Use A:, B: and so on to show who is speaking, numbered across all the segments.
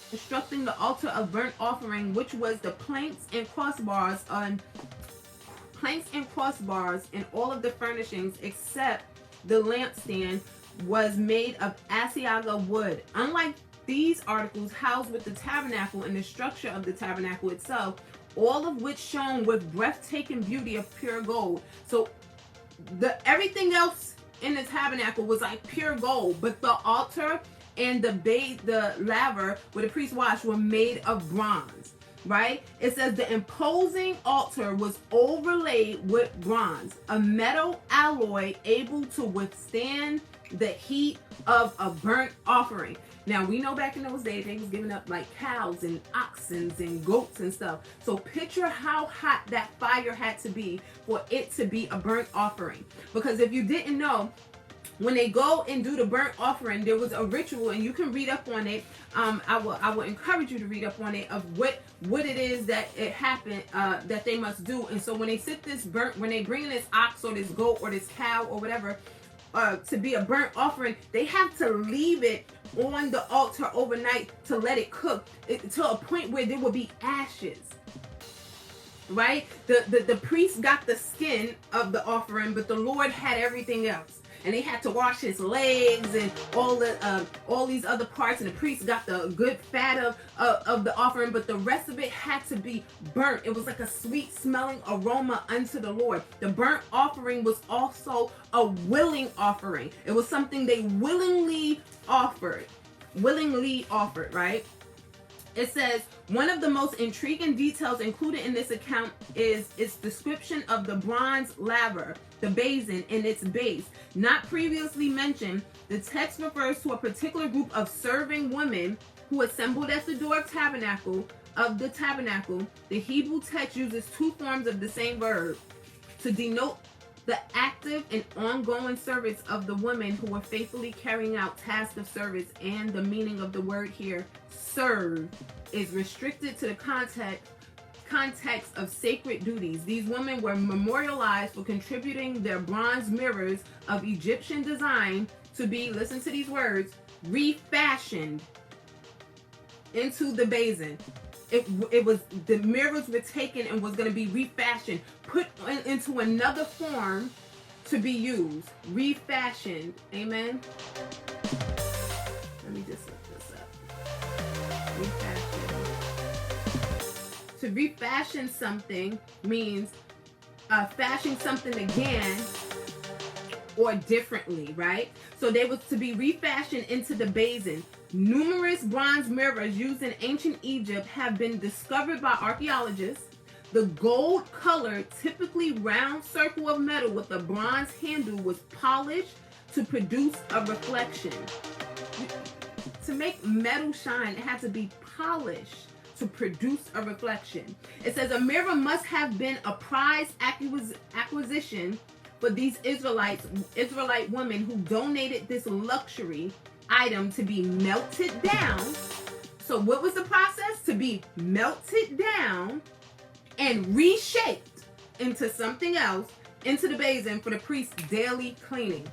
A: constructing the altar of burnt offering, which was the planks and crossbars and all of the furnishings except the lampstand was made of Asiaga wood. Unlike these articles housed with the tabernacle and the structure of the tabernacle itself, all of which shone with breathtaking beauty of pure gold. So everything else in the tabernacle was like pure gold, but the altar and the laver where the priest washed were made of bronze. Right? It says the imposing altar was overlaid with bronze, a metal alloy able to withstand the heat of a burnt offering. Now, we know back in those days, they was giving up like cows and oxen and goats and stuff. So picture how hot that fire had to be for it to be a burnt offering. Because if you didn't know, when they go and do the burnt offering, there was a ritual, and you can read up on it. I will encourage you to read up on it of what it is that it happened that they must do. And so when they when they bring in this ox or this goat or this cow or whatever to be a burnt offering, they have to leave it on the altar overnight to let it cook to a point where there will be ashes. Right? The priest got the skin of the offering, but the Lord had everything else. And they had to wash his legs and all these other parts, and the priest got the good fat of the offering, but the rest of it had to be burnt. It was like a sweet smelling aroma unto the Lord. The burnt offering was also a willing offering. It was something they willingly offered, right? It says, one of the most intriguing details included in this account is its description of the bronze laver, the basin, and its base. Not previously mentioned, the text refers to a particular group of serving women who assembled at the door of the tabernacle. The Hebrew text uses two forms of the same verb to denote the active and ongoing service of the women who were faithfully carrying out tasks of service, and the meaning of the word here, serve, is restricted to the context of sacred duties. These women were memorialized for contributing their bronze mirrors of Egyptian design to be, listen to these words, refashioned into the basin. It was, the mirrors were taken and was going to be refashioned, put into another form to be used, refashioned. Amen. Let me just look this up. Refashioned. To refashion something means fashion something again or differently, right? So they was to be refashioned into the basin. Numerous bronze mirrors used in ancient Egypt have been discovered by archaeologists. The gold-colored, typically round circle of metal with a bronze handle was polished to produce a reflection. To make metal shine, it had to be polished to produce a reflection. It says a mirror must have been a prized acquisition for these Israelite women who donated this luxury item to be melted down. So what was the process? To be melted down and reshaped into something else, into the basin for the priest's daily cleaning.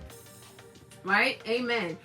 A: Right? Amen.